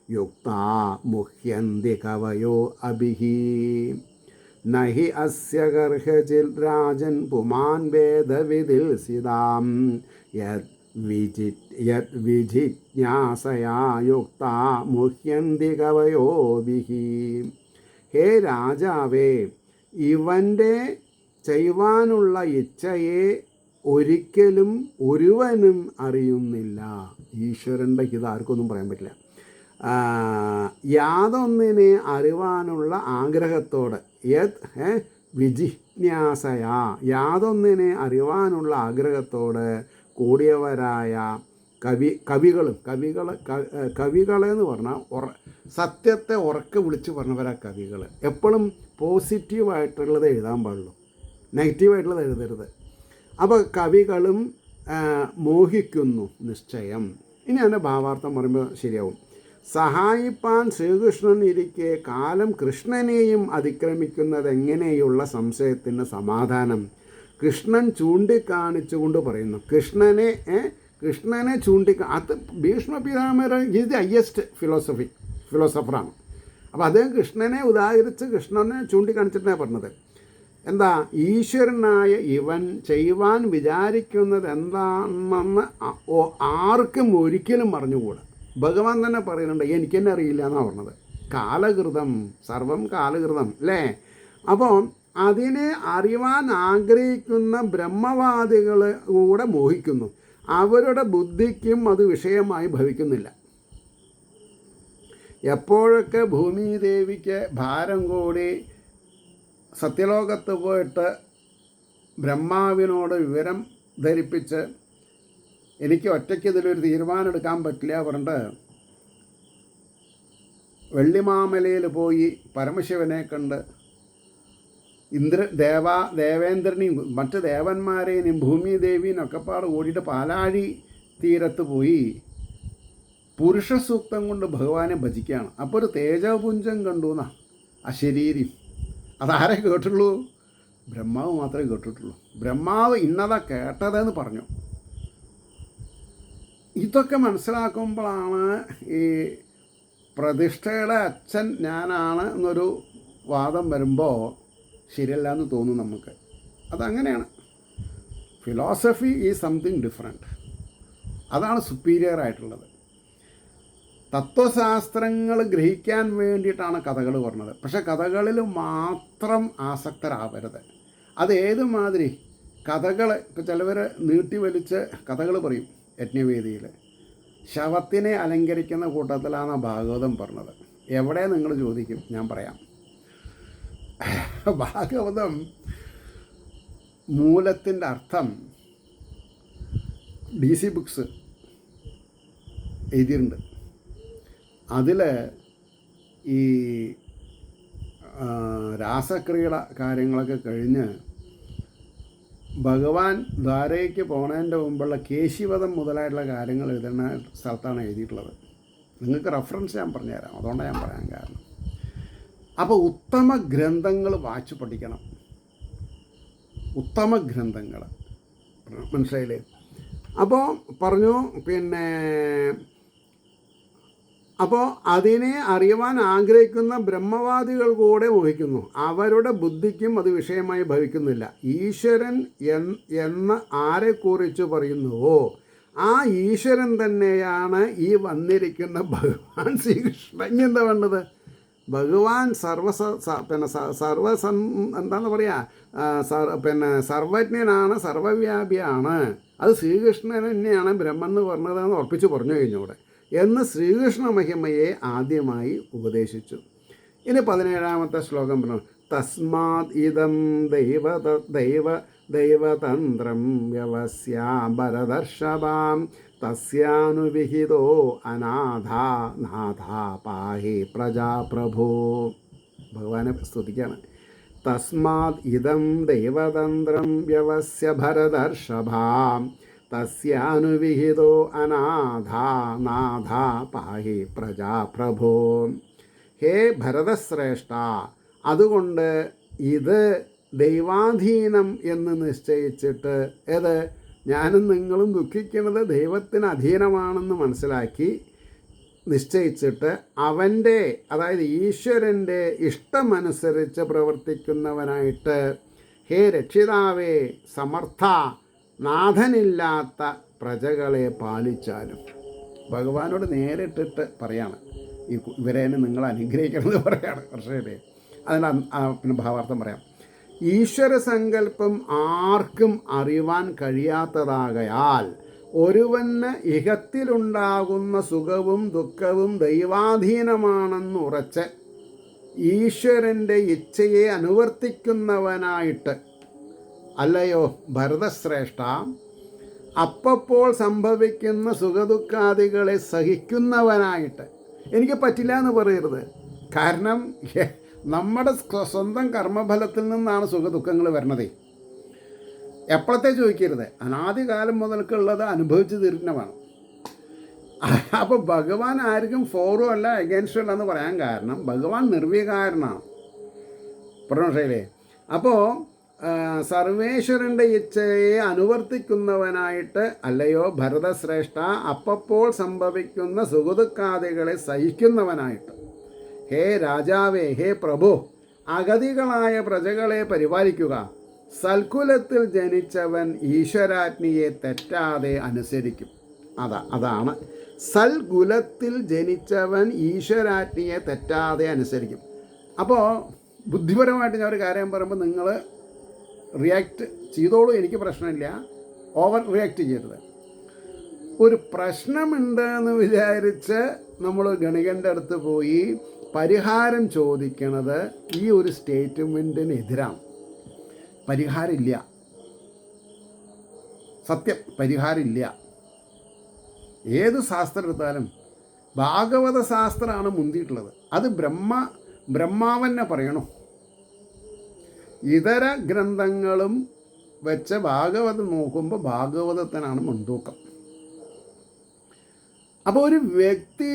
യുക്താ മുഹ്യന്തി കവയോ അഭിഹി. നഹി അസ്യ കർഹചിൽ രാജൻ പുമാൻ വേദവിധിൽ സിതാം യദ് വിജിജ്ഞാസയാ യുക്താ മുഹ്യന്തി കവയോഭിഹി. ഹേ രാജാവേ, ഇവൻ്റെ ചെയ്യുവാനുള്ള ഇച്ഛയെ ഒരിക്കലും ഒരുവനും അറിയുന്നില്ല. ഈശ്വരൻ്റെ ഇത് ആർക്കൊന്നും പറയാൻ പറ്റില്ല. യാതൊന്നിനെ അറിവാനുള്ള ആഗ്രഹത്തോടെ, വിജിജ്ഞാസയാ, യാതൊന്നിനെ അറിവാനുള്ള ആഗ്രഹത്തോടെ കൂടിയവരായ കവികളെന്ന് പറഞ്ഞാൽ സത്യത്തെ ഉറക്കെ വിളിച്ച് പറഞ്ഞവരാ കവികൾ. എപ്പോഴും പോസിറ്റീവായിട്ടുള്ളത് എഴുതാൻ പാടുള്ളൂ, നെഗറ്റീവായിട്ടുള്ളത് എഴുതരുത്. അപ്പോൾ കവികളും മോഹിക്കുന്നു നിശ്ചയം. ഇനി അതിൻ്റെ ഭാവാർത്ഥം പറയുമ്പോൾ ശരിയാവും. സഹായിപ്പാൻ ശ്രീകൃഷ്ണൻ ഇരിക്കെ കാലം കൃഷ്ണനെയും അതിക്രമിക്കുന്നത് എങ്ങനെയുള്ള സംശയത്തിന് സമാധാനം കൃഷ്ണൻ ചൂണ്ടിക്കാണിച്ചുകൊണ്ട് പറയുന്നു. കൃഷ്ണനെ അത് ഭീഷ്മ പിതാമഹൻ ഈസ് ദി ഹയ്യസ്റ്റ് ഫിലോസഫറാണ്. അപ്പോൾ അദ്ദേഹം കൃഷ്ണനെ ഉദാഹരിച്ച് കൃഷ്ണനെ ചൂണ്ടിക്കാണിച്ചിട്ടാണ് പറഞ്ഞത്. എന്താ, ഈശ്വരനായ ഇവൻ ചെയ്യുവാൻ വിചാരിക്കുന്നത് എന്താണെന്ന് ആർക്കും ഒരിക്കലും അറിഞ്ഞുകൂടാ. ഭഗവാൻ തന്നെ പറയുന്നുണ്ട്, എനിക്ക് തന്നെ അറിയില്ല എന്നാണ് പറഞ്ഞത്. കാലകൃതം, സർവം കാലകൃതം അല്ലേ? അപ്പോൾ അതിനെ അറിയാൻ ആഗ്രഹിക്കുന്ന ബ്രഹ്മവാദികൾ കൂടെ മോഹിക്കുന്നു. അവരുടെ ബുദ്ധിക്കും അത് വിഷയമായി ഭവിക്കുന്നില്ല. എപ്പോഴൊക്കെ ഭൂമിദേവിക്ക് ഭാരം കൂടി സത്യലോകത്ത് പോയിട്ട് ബ്രഹ്മാവിനോട് വിവരം ധരിപ്പിച്ച് എനിക്ക് ഒറ്റയ്ക്ക് ഇതിലൊരു തീരുമാനം എടുക്കാൻ പറ്റില്ല പറഞ്ഞിട്ട് വെള്ളിമാമലയിൽ പോയി പരമശിവനെ കണ്ട് ദേവേന്ദ്രനെയും മറ്റ് ദേവന്മാരെയും ഭൂമിദേവിയും ഒക്കെ പാട് കൂടിയിട്ട് പാലാഴി തീരത്ത് പോയി പുരുഷ സൂക്തം കൊണ്ട് ഭഗവാനെ ഭജിക്കുകയാണ്. അപ്പോൾ ഒരു തേജപുഞ്ചം കണ്ടു എന്നാ അശരീരി. അതാരെ കേട്ടുള്ളൂ? ബ്രഹ്മാവ് മാത്രമേ കേട്ടിട്ടുള്ളൂ. ബ്രഹ്മാവ് ഇന്നതാ കേട്ടതെന്ന് പറഞ്ഞു. ഇതൊക്കെ മനസ്സിലാക്കുമ്പോഴാണ് ഈ പ്രതിഷ്ഠയുടെ അച്ഛൻ ഞാനാണ് എന്നൊരു വാദം വരുമ്പോൾ ശരിയല്ല എന്ന് തോന്നും നമുക്ക്. അതങ്ങനെയാണ്. Philosophy is something different. അതാണ് സുപ്പീരിയർ ആയിട്ടുള്ളത്. തത്വശാസ്ത്രങ്ങൾ ഗ്രഹിക്കാൻ വേണ്ടിയിട്ടാണ് കഥകൾ പറഞ്ഞത്. പക്ഷേ കഥകളിൽ മാത്രം ആസക്തരാവരുത്. അത് ഏതുമാതിരി കഥകൾ, ഇപ്പോൾ ചിലവർ നീട്ടിവലിച്ച് കഥകൾ പറയും. യജ്ഞവേദിയിൽ ശവത്തിനെ അലങ്കരിക്കുന്ന കൂട്ടത്തിലാണ് ഭാഗവതം പറഞ്ഞത്. എവിടെ നിങ്ങൾ ചോദിക്കും, ഞാൻ പറയാം. ഭാഗവതം മൂലത്തിൻ്റെ അർത്ഥം DC ബുക്സ് എഴുതിയിട്ടുണ്ട്. അതിൽ ഈ രാസക്രിയയുടെ കാര്യങ്ങളൊക്കെ കഴിഞ്ഞ് ഭഗവാൻ ദ്വാരയ്ക്ക് പോണതിൻ്റെ മുമ്പുള്ള കേശിവധം മുതലായിട്ടുള്ള കാര്യങ്ങൾ എഴുതുന്ന സ്ഥലത്താണ് എഴുതിയിട്ടുള്ളത്. നിങ്ങൾക്ക് റെഫറൻസ് ഞാൻ പറഞ്ഞുതരാം, അതുകൊണ്ടാണ് ഞാൻ പറയാൻ കാരണം. അപ്പോൾ ഉത്തമ ഗ്രന്ഥങ്ങൾ വായിച്ച് പഠിക്കണം. ഉത്തമ ഗ്രന്ഥങ്ങൾ മനസ്സിലായില്ലേ? അപ്പോൾ പറഞ്ഞു പിന്നെ അപ്പോൾ അതിനെ അറിയുവാൻ ആഗ്രഹിക്കുന്ന ബ്രഹ്മവാദികൾ കൂടെ മോഹിക്കുന്നു. അവരുടെ ബുദ്ധിക്കും അത് വിഷയമായി ഭവിക്കുന്നില്ല. ഈശ്വരൻ എന്ന് ആരെക്കുറിച്ച് പറയുന്നുവോ ആ ഈശ്വരൻ തന്നെയാണ് ഈ വന്നിരിക്കുന്ന ഭഗവാൻ ശ്രീകൃഷ്ണൻ. എന്താ വേണ്ടത്? ഭഗവാൻ എന്താണെന്ന് പറയുക, സർവജ്ഞനാണ്, സർവവ്യാപിയാണ്. അത് ശ്രീകൃഷ്ണൻ തന്നെയാണ് ബ്രഹ്മൻ എന്ന് പറഞ്ഞതെന്ന് ഉറപ്പിച്ച് പറഞ്ഞു കഴിഞ്ഞൂടെ എന്ന് ശ്രീകൃഷ്ണ മഹിമയെ ആദ്യമായി ഉപദേശിച്ചു. ഇനി 17ാമത്തെ ശ്ലോകം പറഞ്ഞു. തസ്മാത് ഇദം ദൈവതന്ത്രം വ്യവസ്യാ ഭരതർഷഭാം തസ്യാനുവിഹിതോ അനാഥാ നാഥാ പാഹി പ്രജാപ്രഭോ. ഭഗവാനെ സ്തുതിക്കാണ്. തസ്മാത് ഇദം ദൈവതന്ത്രം വ്യവസ്യ ഭരതർഷഭാം തസ്യാനുവിഹിതോ അനാഥാ നാഥാ പാഹി പ്രജാപ്രഭോ. ഹേ ഭരതശ്രേഷ്ഠ, അതുകൊണ്ട് ഇത് ദൈവാധീനം എന്ന് നിശ്ചയിച്ചിട്ട്, ഏത് ഞാനും നിങ്ങളും ദുഃഖിക്കുന്നത് ദൈവത്തിന് അധീനമാണെന്ന് മനസ്സിലാക്കി നിശ്ചയിച്ചിട്ട് അവൻ്റെ, അതായത് ഈശ്വരൻ്റെ ഇഷ്ടമനുസരിച്ച് പ്രവർത്തിക്കുന്നവനായിട്ട്, ഹേ രക്ഷിതാവേ സമർത്ഥ, നാഥനില്ലാത്ത പ്രജകളെ പാലിച്ചാലും. ഭഗവാനോട് നേരിട്ടിട്ട് പറയാണ്, ഇവരെ നിങ്ങൾ അനുഗ്രഹിക്കണമെന്ന് പറയാണ്. പക്ഷേ അതിന് പിന്നെ ഭാവാർത്ഥം പറയാം. ഈശ്വര സങ്കല്പം ആർക്കും അറിവാൻ കഴിയാത്തതാകയാൽ ഒരുവന് ഇഹത്തിലുണ്ടാകുന്ന സുഖവും ദുഃഖവും ദൈവാധീനമാണെന്നുറച്ച് ഈശ്വരൻ്റെ ഇച്ഛയെ അനുവർത്തിക്കുന്നവനായിട്ട്, അല്ലയോ ഭരതശ്രേഷ്ഠ, അപ്പോൾ സംഭവിക്കുന്ന സുഖദുഃഖാദികളെ സഹിക്കുന്നവനായിട്ട്. എനിക്ക് പറ്റില്ല എന്ന് പറയരുത്. കാരണം നമ്മുടെ സ്വന്തം കർമ്മഫലത്തിൽ നിന്നാണ് സുഖദുഃഖങ്ങൾ വരണത്. എപ്പോഴത്തെ ചോദിക്കരുത്, അനാദികാലം മുതൽക്കുള്ളത് അനുഭവിച്ച് തീരുന്നതാണ്. അപ്പോൾ ഭഗവാൻ ആർക്കും ഫോറും അല്ല എഗൻസ്റ്റും അല്ല എന്ന് പറയാൻ കാരണം ഭഗവാൻ നിർവികാരനാണ്. പറഞ്ഞേ. അപ്പോൾ സർവേശ്വരൻ്റെ ഇച്ഛയെ അനുവർത്തിക്കുന്നവനായിട്ട്, അല്ലയോ ഭരതശ്രേഷ്ഠ, അപ്പോൾ സംഭവിക്കുന്ന സുഖദുഃഖാദികളെ സഹിക്കുന്നവനായിട്ട്, ഹേ രാജാവേ, ഹേ പ്രഭു, അഗതികളായ പ്രജകളെ പരിപാലിക്കുക. സൽക്കുലത്തിൽ ജനിച്ചവൻ ഈശ്വരാജ്ഞിയെ തെറ്റാതെ അനുസരിക്കും. അതാണ് സൽകുലത്തിൽ ജനിച്ചവൻ ഈശ്വരാജ്ഞയെ തെറ്റാതെ അനുസരിക്കും. അപ്പോൾ ബുദ്ധിപരമായിട്ട് ഞാൻ ഒരു കാര്യം പറയുമ്പോൾ നിങ്ങൾ റിയാക്ട് ചെയ്തോളൂ, എനിക്ക് പ്രശ്നമില്ല. ഓവർ റിയാക്ട് ചെയ്യരുത്. ഒരു പ്രശ്നമുണ്ട് എന്ന് വിചാരിച്ച് നമ്മൾ ഗണികൻ്റെ അടുത്ത് പോയി പരിഹാരം ചോദിക്കണത് ഈ ഒരു സ്റ്റേറ്റ്മെൻറ്റിന് എതിരാണ്. പരിഹാരമില്ല, സത്യം പരിഹാരമില്ല. ഏത് ശാസ്ത്രം എടുത്താലും ഭാഗവത ശാസ്ത്രമാണ് മുന്തിയിട്ടുള്ളത്. അത് ബ്രഹ്മാവന്നെ പറയണോ. ഇതര ഗ്രന്ഥങ്ങളും വെച്ച് ഭാഗവതം നോക്കുമ്പോൾ ഭാഗവതത്തിനാണ് മുൻതൂക്കം. അപ്പോൾ ഒരു വ്യക്തി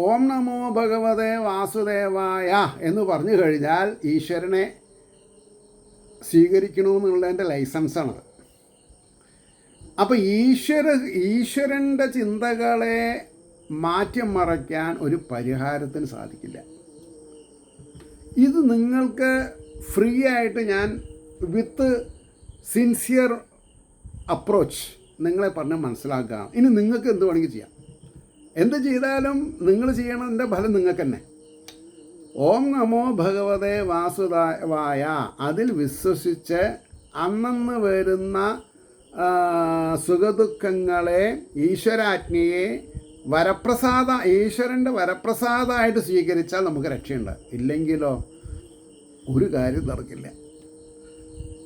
ഓം നമോ ഭഗവതേ വാസുദേവായ എന്ന് പറഞ്ഞു കഴിഞ്ഞാൽ ഈശ്വരനെ സ്വീകരിക്കണമെന്നുള്ളതിൻ്റെ ലൈസൻസാണത്. അപ്പോൾ ഈശ്വരൻ്റെ ചിന്തകളെ മാറ്റിമറയ്ക്കാൻ ഒരു പരിഹാരത്തിന് സാധിക്കില്ല. ഇത് നിങ്ങൾക്ക് ഫ്രീ ആയിട്ട് ഞാൻ വിത്ത് സിൻസിയർ അപ്രോച്ച് നിങ്ങളെ പറഞ്ഞ് മനസ്സിലാക്കാം. ഇനി നിങ്ങൾക്ക് എന്ത് വേണമെങ്കിൽ ചെയ്യാം. എന്ത് ചെയ്താലും നിങ്ങൾ ചെയ്യണതിൻ്റെ ഫലം നിങ്ങൾക്ക് തന്നെ. ഓം നമോ ഭഗവതേ വാസുദേവായ അതിൽ വിശ്വസിച്ച് അന്നന്ന് വരുന്ന സുഖദുഃഖങ്ങളെ ഈശ്വരാജ്ഞയെ ഈശ്വരൻ്റെ വരപ്രസാദമായിട്ട് സ്വീകരിച്ചാൽ നമുക്ക് രക്ഷയുണ്ട്. ഇല്ലെങ്കിലോ ഒരു കാര്യം നടക്കില്ല.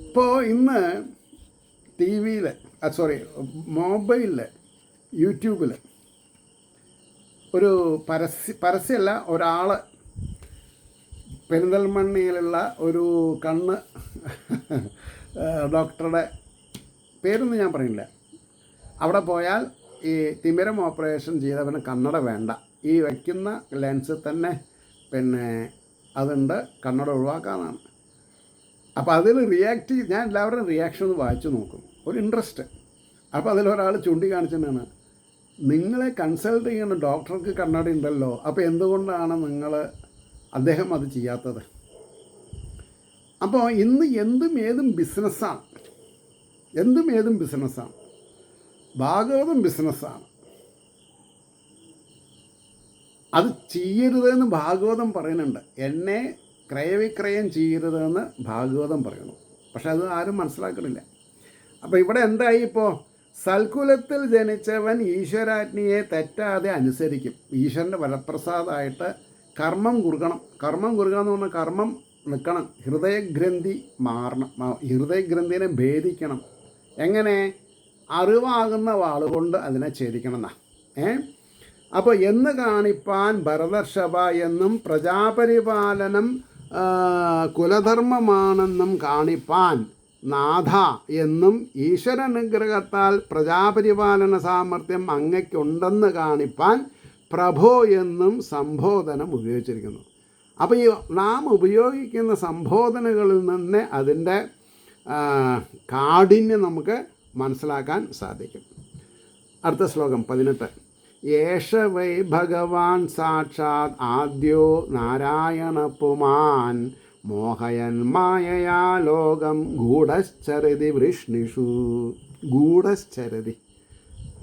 ഇപ്പോൾ ഇന്ന് ടി വിയിൽ മൊബൈലിൽ യൂട്യൂബിൽ ഒരു പരസ്യമല്ല, ഒരാൾ പെരിന്തൽമണ്ണയിലുള്ള ഒരു കണ്ണ് ഡോക്ടറുടെ പേരൊന്നും ഞാൻ പറയില്ല. അവിടെ പോയാൽ ഈ തിമിരം ഓപ്പറേഷൻ ചെയ്തവന് കണ്ണട വേണ്ട, ഈ വയ്ക്കുന്ന ലെൻസിൽ തന്നെ അതുണ്ട്, കണ്ണട ഒഴിവാക്കാമെന്നാണ്. അപ്പോൾ അതിൽ ഞാൻ എല്ലാവരുടെയും റിയാക്ഷൻ ഒന്ന് വായിച്ചു നോക്കും, ഒരു ഇൻട്രസ്റ്റ്. അപ്പോൾ അതിലൊരാൾ ചൂണ്ടിക്കാണിച്ചിട്ടാണ്, നിങ്ങളെ കൺസൾട്ട് ചെയ്യുന്ന ഡോക്ടർക്ക് കണ്ണട ഉണ്ടല്ലോ, അപ്പോൾ എന്തുകൊണ്ടാണ് അദ്ദേഹം അത് ചെയ്യാത്തത്? അപ്പോൾ ഇന്ന് എന്തും ഏതും ബിസിനസ്സാണ്. ഭാഗവതം ബിസിനസ്സാണ്. അത് ചെയ്യരുതെന്ന് ഭാഗവതം പറയുന്നുണ്ട്. എന്നെ ക്രയവിക്രയം ചെയ്യരുതെന്ന് ഭാഗവതം പറയുന്നു. പക്ഷെ അത് ആരും മനസ്സിലാക്കണില്ല. അപ്പോൾ ഇവിടെ എന്തായി? ഇപ്പോൾ സൽക്കുലത്തിൽ ജനിച്ചവൻ ഈശ്വരാജ്ഞയെ തെറ്റാതെ അനുസരിക്കും. ഈശ്വരൻ്റെ വരപ്രസാദമായിട്ട് കർമ്മം കുറുകണം. കർമ്മം കുറുക എന്ന് പറഞ്ഞാൽ കർമ്മം നിൽക്കണം. ഹൃദയഗ്രന്ഥി മാറണം. ഹൃദയഗ്രന്ഥിനെ ഭേദിക്കണം. എങ്ങനെ? അറിവാകുന്ന വാളുകൊണ്ട് അതിനെ ഛേദിക്കണം എന്നാ. അപ്പോൾ എന്ന് കാണിപ്പാൻ ഭരതർഷഭ എന്നും പ്രജാപരിപാലനം കുലധർമ്മമാണെന്നും കാണിപ്പാൻ നാഥ എന്നും ഈശ്വരാനുഗ്രഹത്താൽ പ്രജാപരിപാലന സാമർഥ്യം അങ്ങയ്ക്കുണ്ടെന്ന് കാണിപ്പാൻ പ്രഭോ എന്നും സംബോധനം ഉപയോഗിച്ചിരിക്കുന്നു. അപ്പോൾ ഈ നാം ഉപയോഗിക്കുന്ന സംബോധനകളിൽ നിന്ന് അതിൻ്റെ കാഠിന്യം നമുക്ക് മനസ്സിലാക്കാൻ സാധിക്കും. അടുത്ത ശ്ലോകം 18. യേശ വൈ ഭഗവാൻ സാക്ഷാത് ആദ്യോ നാരായണ പുമാൻ മോഹയൻ മായയാ ലോകം ഗൂഢശ്ചരതി വൃഷ്ണിഷു. ഗൂഢശ്ചരതി,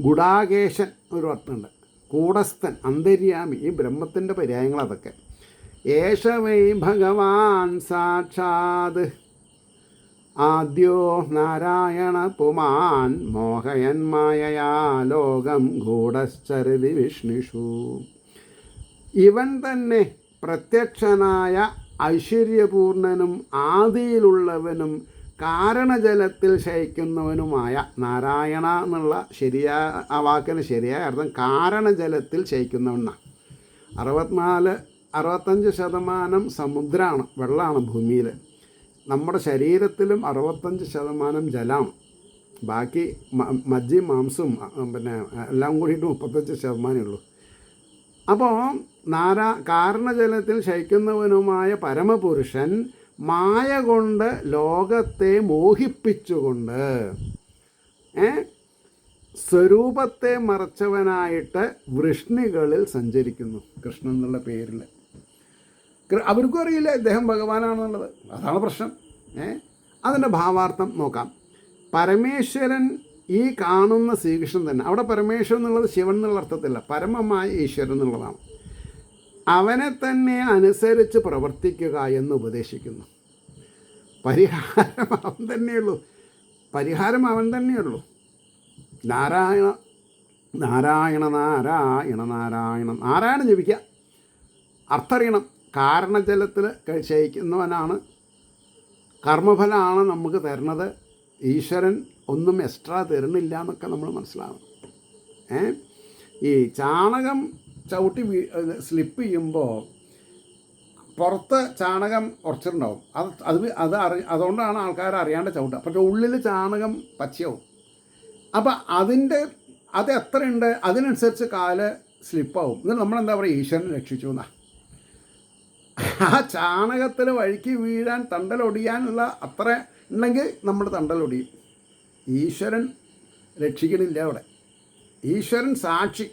ഗുഡാകേശൻ ഒരു അർത്ഥമുണ്ട്. കൂടസ്ഥൻ, അന്തര്യാമി, ഈ ബ്രഹ്മത്തിൻ്റെ പര്യായങ്ങൾ അതൊക്കെ. യേശ വൈ ഭഗവാൻ സാക്ഷാത് ആദ്യോ നാരായണ പുമാൻ മോഹയൻ മായയാ ലോകം ഗൂഢശ്ചരതി വിഷ്ണിഷു. ഇവൻ തന്നെ പ്രത്യക്ഷനായ ഐശ്വര്യപൂർണനും ആദിയിലുള്ളവനും കാരണജലത്തിൽ ശയിക്കുന്നവനുമായ നാരായണ എന്നുള്ള ആ വാക്കിന് ശരിയായ അർത്ഥം കാരണജലത്തിൽ ശയിക്കുന്നവനാണ്. 65% സമുദ്രമാണ്, വെള്ളമാണ് ഭൂമിയിൽ. നമ്മുടെ ശരീരത്തിലും 65% ജലമാണ്. ബാക്കി മജ്ജയും മാംസവും എല്ലാം കൂടിയിട്ട് 35% ഉള്ളൂ. അപ്പോൾ കാരണജലത്തിൽ ശയിക്കുന്നവനുമായ പരമപുരുഷൻ മായ കൊണ്ട് ലോകത്തെ മോഹിപ്പിച്ചുകൊണ്ട് സ്വരൂപത്തെ മറച്ചവനായിട്ട് വൃഷ്ണികളിൽ സഞ്ചരിക്കുന്നു. കൃഷ്ണൻ എന്നുള്ള പേരിൽ അവർക്കും അറിയില്ല ഇദ്ദേഹം ഭഗവാനാണെന്നുള്ളത്. അതാണ് പ്രശ്നം. അതിൻ്റെ ഭാവാർത്ഥം നോക്കാം. പരമേശ്വരൻ ഈ കാണുന്ന ശ്രീകൃഷ്ണൻ തന്നെ, അവിടെ പരമേശ്വരൻ എന്നുള്ളത് ശിവൻ എന്നുള്ള അർത്ഥത്തില്ല, പരമമായ ഈശ്വരൻ എന്നുള്ളതാണ്. അവനെ തന്നെ അനുസരിച്ച് പ്രവർത്തിക്കുക എന്ന് ഉപദേശിക്കുന്നു. പരിഹാരം അവൻ തന്നെയുള്ളൂ, പരിഹാരം അവൻ തന്നെയുള്ളൂ. നാരായണ നാരായണ നാരായണ നാരായണ നാരായണ ജപിക്കുക, അർത്ഥറിയണം. കാരണജലത്തിൽ ശയിക്കുന്നവനാണ്, കർമ്മഫലമാണ് നമുക്ക് തരുന്നത്. ഈശ്വരൻ ഒന്നും എക്സ്ട്രാ തരുന്നില്ല എന്നൊക്കെ നമ്മൾ മനസ്സിലാവണം. ഈ ചാണകം ചവിട്ടി സ്ലിപ്പ് ചെയ്യുമ്പോൾ പുറത്ത് ചാണകം ഉറച്ചിട്ടുണ്ടാവും. അതുകൊണ്ടാണ് ആൾക്കാർ അറിയാണ്ട് ചവിട്ടുക. പക്ഷേ ഉള്ളിൽ ചാണകം പച്ചയാവും. അപ്പം അത് എത്രയുണ്ട് അതിനനുസരിച്ച് കാല് സ്ലിപ്പാവും. എന്നിട്ട് നമ്മളെന്താ പറയുക, ഈശ്വരൻ രക്ഷിച്ചു എന്നാ. ആ ചാണകത്തിൽ വഴുക്കി വീഴാൻ തണ്ടലൊടിയാനുള്ള അത്ര ഉണ്ടെങ്കിൽ നമ്മൾ തണ്ടലൊടിയും. ഈശ്വരൻ രക്ഷിക്കണില്ല അവിടെ, ഈശ്വരൻ സാക്ഷി.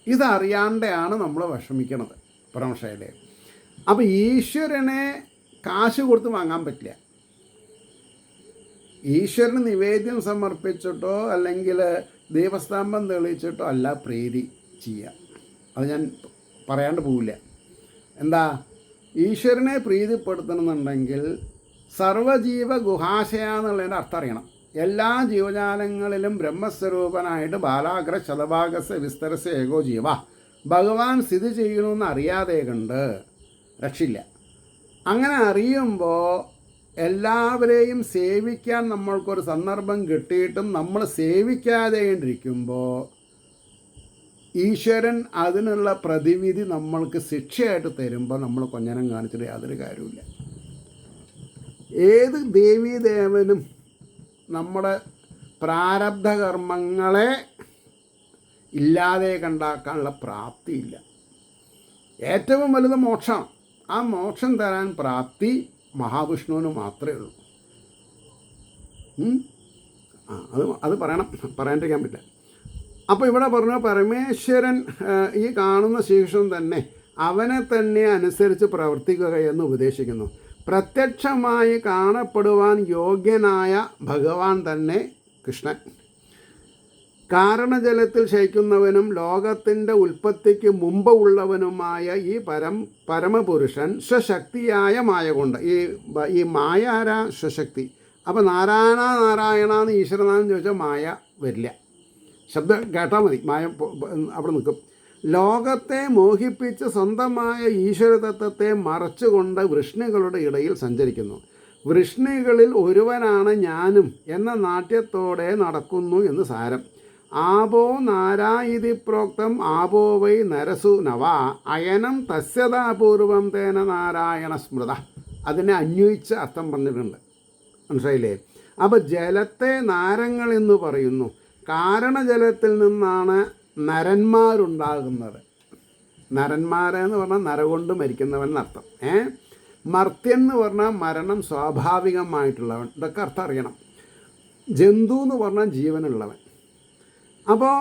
ഇതറിയാണ്ടാണ് നമ്മൾ വിഷമിക്കണത് പരമശൈലേ. അപ്പോൾ ഈശ്വരനെ കാശ് കൊടുത്ത് വാങ്ങാൻ പറ്റില്ല. ഈശ്വരന് നിവേദ്യം സമർപ്പിച്ചിട്ടോ അല്ലെങ്കിൽ ദീപസ്തംഭം തെളിയിച്ചിട്ടോ അല്ല പ്രീതി ചെയ്യുക. അത് ഞാൻ പറയാണ്ട് പോവില്ല. എന്താ, ഈശ്വരനെ പ്രീതിപ്പെടുത്തണമെന്നുണ്ടെങ്കിൽ സർവജീവ ഗുഹാശയ എന്നുള്ളതിൻ്റെ അർത്ഥം അറിയണം. എല്ലാ ജീവജാലങ്ങളിലും ബ്രഹ്മസ്വരൂപനായിട്ട് ബാലാഗ്ര ശതഭാഗസ് വിസ്തരസ് ഏകോ ജീവ ഭഗവാൻ സ്ഥിതി ചെയ്യണമെന്ന് അറിയാതെ കണ്ട് രക്ഷയില്ല. അങ്ങനെ അറിയുമ്പോൾ എല്ലാവരെയും സേവിക്കാൻ നമ്മൾക്കൊരു സന്ദർഭം കിട്ടിയിട്ടും നമ്മൾ സേവിക്കാതെ ഇരിക്കുമ്പോൾ ഈശ്വരൻ അതിനുള്ള പ്രതിവിധി നമ്മൾക്ക് ശിക്ഷയായിട്ട് തരുമ്പോൾ നമ്മൾ കൊഞ്ഞനം കാണിച്ചിട്ട് യാതൊരു കാര്യമില്ല. ഏത് ദേവീദേവനും നമ്മുടെ പ്രാരബ്ധ കർമ്മങ്ങളെ ഇല്ലാതെ കണ്ടാക്കാനുള്ള പ്രാപ്തിയില്ല. ഏറ്റവും വലുത് മോക്ഷമാണ്. ആ മോക്ഷം തരാൻ പ്രാപ്തി മഹാവിഷ്ണുവിന് മാത്രമേ ഉള്ളൂ. അത് പറയാണ്ടിരിക്കാൻ പറ്റില്ല. അപ്പോൾ ഇവിടെ പറഞ്ഞു പരമേശ്വരൻ ഈ കാണുന്ന ശ്രീകൃഷ്ണൻ തന്നെ അവനെ തന്നെ അനുസരിച്ച് പ്രവർത്തിക്കുക എന്ന് ഉപദേശിക്കുന്നു. പ്രത്യക്ഷമായി കാണപ്പെടുവാൻ യോഗ്യനായ ഭഗവാൻ തന്നെ കൃഷ്ണൻ. കാരണജലത്തിൽ ശയിക്കുന്നവനും ലോകത്തിൻ്റെ ഉൽപ്പത്തിക്ക് മുമ്പ് ഉള്ളവനുമായ ഈ പരമപുരുഷൻ സ്വശക്തിയായ മായ കൊണ്ട്, ഈ മായ ആരാ? സ്വശക്തി. അപ്പോൾ നാരായണ നാരായണ എന്ന് ഈശ്വരനാഥൻ ചോദിച്ചാൽ മായ വരില്ല. ശബ്ദം കേട്ടാൽ മതി, മായ അവിടെ നിൽക്കും. ലോകത്തെ മോഹിപ്പിച്ച് സ്വന്തമായ ഈശ്വരതത്വത്തെ മറച്ചുകൊണ്ട് വൃഷ്ണികളുടെ ഇടയിൽ സഞ്ചരിക്കുന്നു. വൃഷ്ണികളിൽ ഒരുവനാണ് ഞാനും എന്ന നാട്യത്തോടെ നടക്കുന്നു എന്ന് സാരം. ആപോ നാരായിതി പ്രോക്തം ആപോ വൈ നരസു നവ അയനം തസ്യതാപൂർവം തേന നാരായണ സ്മൃത. അതിനെ അന്വയിച്ച് അർത്ഥം പറഞ്ഞിട്ടുണ്ട്, മനസ്സിലായില്ലേ? അപ്പോൾ ജലത്തെ നാരങ്ങൾ എന്ന് പറയുന്നു. കാരണജലത്തിൽ നിന്നാണ് നരന്മാരുണ്ടാകുന്നത്. നരന്മാരെന്ന് പറഞ്ഞാൽ നര കൊണ്ട് മരിക്കുന്നവൻ എന്നർത്ഥം. മർത്യൻ എന്ന് പറഞ്ഞാൽ മരണം സ്വാഭാവികമായിട്ടുള്ളവൻ. ഇതൊക്കെ അർത്ഥം അറിയണം. ജന്തു എന്ന് പറഞ്ഞാൽ ജീവനുള്ളവൻ. അപ്പോൾ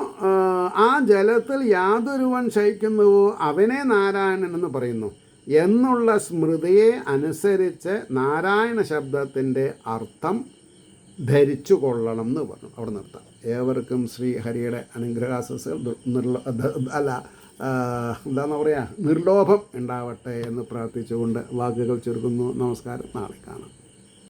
ആ ജലത്തിൽ യാതൊരുവൻ ശയിക്കുന്നുവോ അവനെ നാരായണൻ എന്ന് പറയുന്നു എന്നുള്ള സ്മൃതിയെ അനുസരിച്ച് നാരായണ ശബ്ദത്തിൻ്റെ അർത്ഥം ധരിച്ചു കൊള്ളണം എന്ന് പറഞ്ഞു. അവിടെ നിർത്താം. ഏവർക്കും ശ്രീഹരിയുടെ അനുഗ്രഹാശസ്സുകൾ എന്താണെന്ന് പറയുക, നിർലോഭം ഉണ്ടാവട്ടെ എന്ന് പ്രാർത്ഥിച്ചുകൊണ്ട് വാക്കുകൾ ചുരുക്കുന്നു. നമസ്കാരം. നാളെ കാണാം.